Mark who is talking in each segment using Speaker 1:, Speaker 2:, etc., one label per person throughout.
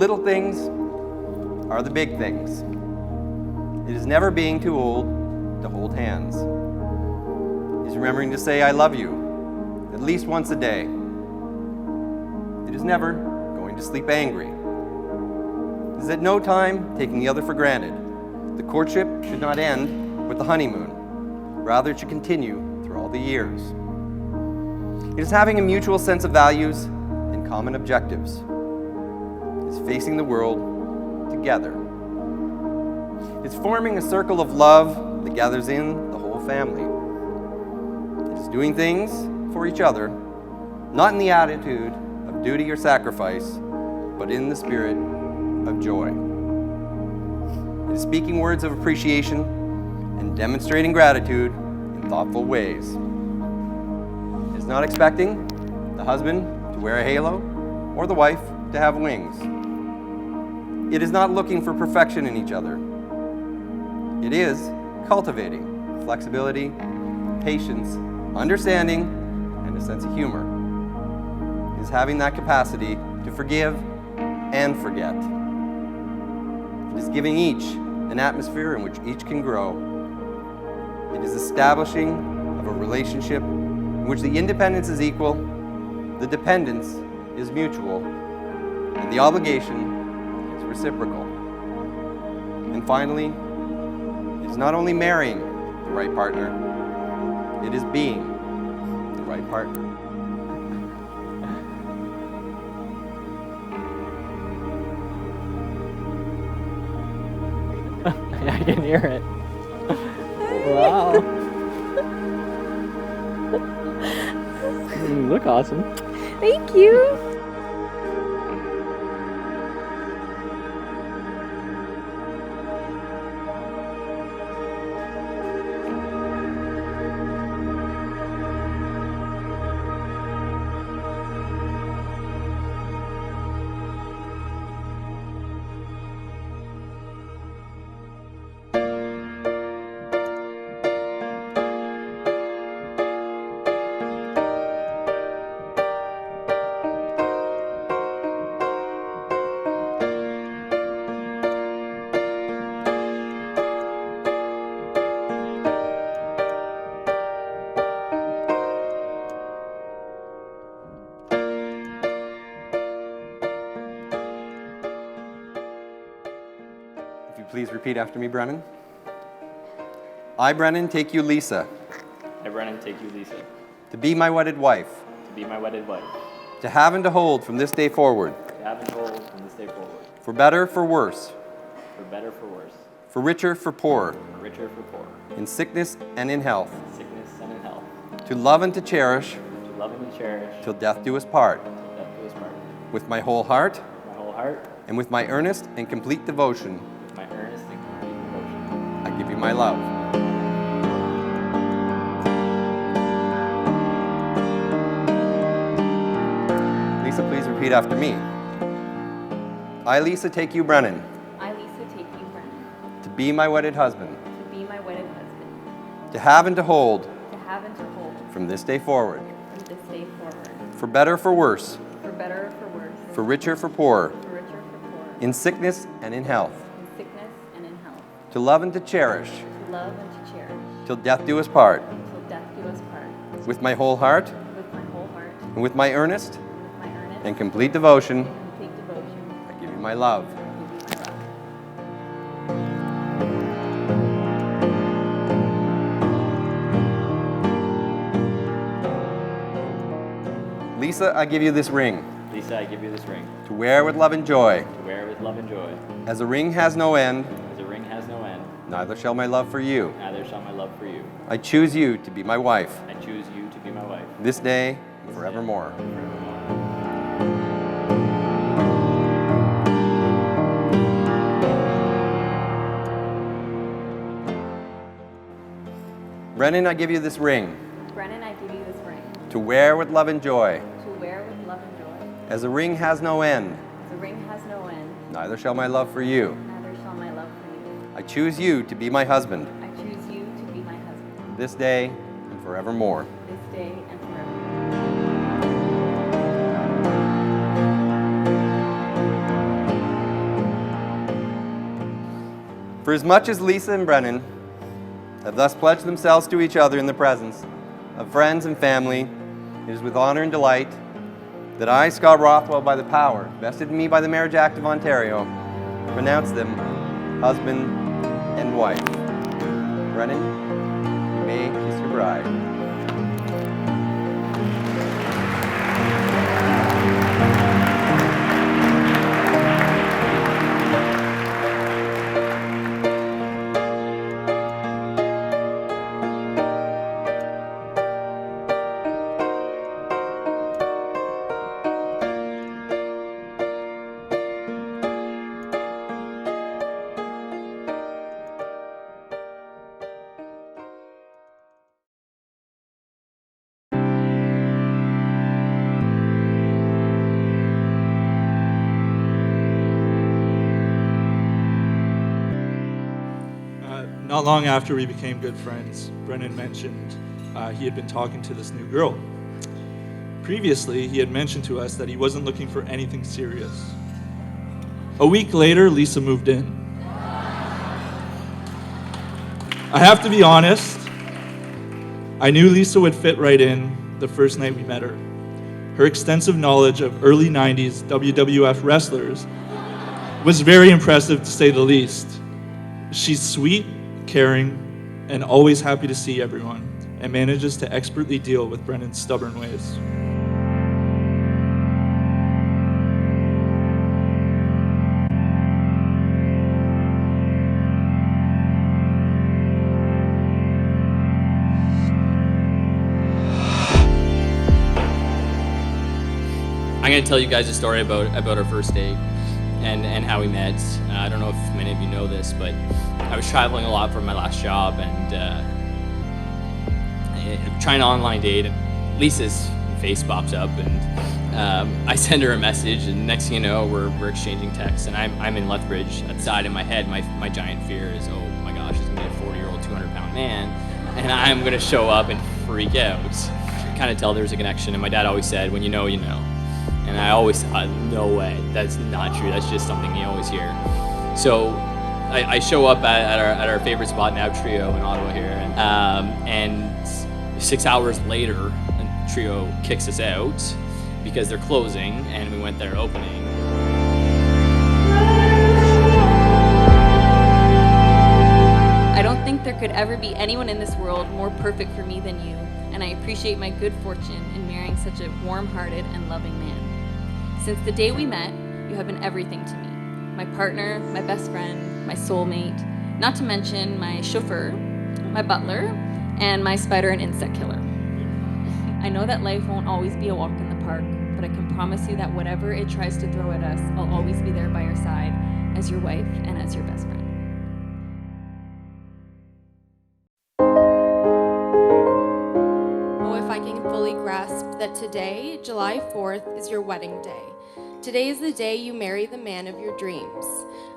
Speaker 1: little things are the big things. It is never being too old to hold hands. It is remembering to say, I love you, at least once a day. It is never going to sleep angry. It is at no time taking the other for granted. The courtship should not end with the honeymoon. Rather, it should continue through all the years. It is having a mutual sense of values and common objectives. It is facing the world together. It's forming a circle of love that gathers in the whole family. It is doing things for each other, not in the attitude of duty or sacrifice, but in the spirit of joy. It is speaking words of appreciation and demonstrating gratitude in thoughtful ways. It is not expecting the husband to wear a halo or the wife to have wings. It is not looking for perfection in each other. It is cultivating flexibility, patience, understanding, and a sense of humor. It is having that capacity to forgive and forget. It is giving each an atmosphere in which each can grow. It is establishing of a relationship in which the independence is equal, the dependence is mutual, and the obligation is reciprocal. And finally, it is not only marrying the right partner, it is being the right partner.
Speaker 2: I can hear it. Wow. You look awesome.
Speaker 3: Thank you.
Speaker 1: Please repeat after me, Brennan. I, Brennan, take you, Lisa,
Speaker 2: I, Brennan, take you, Lisa,
Speaker 1: to be my wedded wife,
Speaker 2: to be my wedded wife,
Speaker 1: to have and to hold from this day forward,
Speaker 2: to have and hold from this day forward,
Speaker 1: for better, for worse,
Speaker 2: for better, for worse,
Speaker 1: for richer, for poorer,
Speaker 2: for richer, for poorer,
Speaker 1: in sickness and in health,
Speaker 2: in sickness and in health,
Speaker 1: to love and to cherish,
Speaker 2: to love and to cherish,
Speaker 1: till death do us part,
Speaker 2: till death do us part,
Speaker 1: with my whole heart,
Speaker 2: my whole heart,
Speaker 1: and with my earnest and complete devotion,
Speaker 2: my earnest and complete devotion.
Speaker 1: I give you my love. Lisa, please repeat after me. I, Lisa, take you, Brennan,
Speaker 3: I, Lisa, take you, Brennan,
Speaker 1: to be my wedded husband,
Speaker 3: to be my wedded husband,
Speaker 1: to have and to hold
Speaker 3: to have and to hold
Speaker 1: from this day forward,
Speaker 3: from this day forward,
Speaker 1: for better, for worse,
Speaker 3: for better or for worse,
Speaker 1: for richer, for poorer,
Speaker 3: for richer or for poorer,
Speaker 1: in sickness and in health,
Speaker 3: in sickness and in health,
Speaker 1: to love and to cherish,
Speaker 3: to love and to cherish,
Speaker 1: till death do us part,
Speaker 3: till death do us part,
Speaker 1: with my whole heart,
Speaker 3: with my whole heart,
Speaker 1: and with my earnest
Speaker 3: and with my earnest
Speaker 1: and complete devotion,
Speaker 3: complete devotion,
Speaker 1: I give you my love.
Speaker 3: I give you my love.
Speaker 1: Lisa, I give you this ring,
Speaker 2: Lisa, I give you this ring,
Speaker 1: to wear with love and joy.
Speaker 2: to wear with love and joy.
Speaker 1: As a ring has no end,
Speaker 2: As a ring has no end,
Speaker 1: neither shall my love for you.
Speaker 2: neither shall my love for you.
Speaker 1: I choose you to be my wife,
Speaker 2: I choose you to be my wife,
Speaker 1: this day and forevermore.
Speaker 2: forevermore.
Speaker 1: Brennan, I give you this ring,
Speaker 3: Brennan, I give you this ring,
Speaker 1: to wear with love and joy.
Speaker 3: to wear with love and joy.
Speaker 1: As a ring has no end,
Speaker 3: As a ring has no end,
Speaker 1: neither shall my love for you.
Speaker 3: neither shall my love for you.
Speaker 1: I choose you to be my husband,
Speaker 3: I choose you to be my husband,
Speaker 1: this day and forevermore.
Speaker 3: this day and forever.
Speaker 1: For as much as Lisa and Brennan have thus pledged themselves to each other in the presence of friends and family, it is with honor and delight that I, Scott Rothwell, by the power vested in me by the Marriage Act of Ontario, pronounce them husband and wife. Brennan, you may kiss your bride.
Speaker 4: Not long after we became good friends, Brennan mentioned he had been talking to this new girl. Previously, he had mentioned to us that he wasn't looking for anything serious. A week later, Lisa moved in. I have to be honest, I knew Lisa would fit right in the first night we met her. Her extensive knowledge of early 90s WWF wrestlers was very impressive, to say the least. She's sweet, caring, and always happy to see everyone, and manages to expertly deal with Brennan's stubborn ways.
Speaker 5: I'm going to tell you guys a story about our first date and how we met. I don't know if many of you know this, but I was traveling a lot for my last job and trying to online date. And Lisa's face pops up and I send her a message, and next thing you know, we're exchanging texts. And I'm in Lethbridge. At the side in my head, my giant fear is, oh my gosh, he's going to be a 40-year-old, 200-pound man, and I'm going to show up and freak out. Kind of tell there's a connection. And my dad always said, when you know, you know. And I always thought, no way, that's not true. That's just something you always hear. So I show up at our favorite spot now, Trio in Ottawa here, and 6 hours later, Trio kicks us out because they're closing, and we went there opening.
Speaker 3: I don't think there could ever be anyone in this world more perfect for me than you, and I appreciate my good fortune in marrying such a warm-hearted and loving man. Since the day we met, you have been everything to me. My partner, my best friend, my soulmate, not to mention my chauffeur, my butler, and my spider and insect killer. I know that life won't always be a walk in the park, but I can promise you that whatever it tries to throw at us, I'll always be there by your side as your wife and as your best friend.
Speaker 6: If I can fully grasp that today, July 4th, is your wedding day. Today is the day you marry the man of your dreams.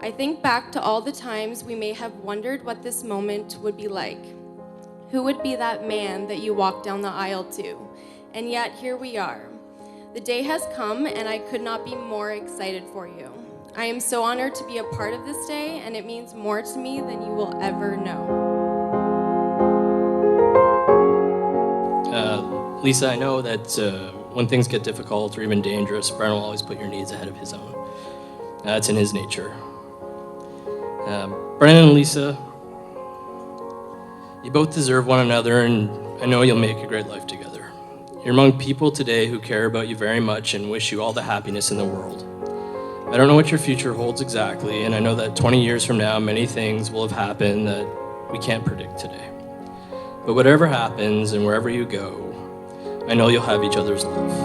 Speaker 6: I think back to all the times we may have wondered what this moment would be like. Who would be that man that you walk down the aisle to? And yet, here we are. The day has come, and I could not be more excited for you. I am so honored to be a part of this day, and it means more to me than you will ever know.
Speaker 5: Lisa, I know that when things get difficult or even dangerous, Brennan will always put your needs ahead of his own. That's in his nature. Brennan and Lisa, you both deserve one another, and I know you'll make a great life together. You're among people today who care about you very much and wish you all the happiness in the world. I don't know what your future holds exactly, and I know that 20 years from now, many things will have happened that we can't predict today. But whatever happens and wherever you go, I know you'll have each other's love.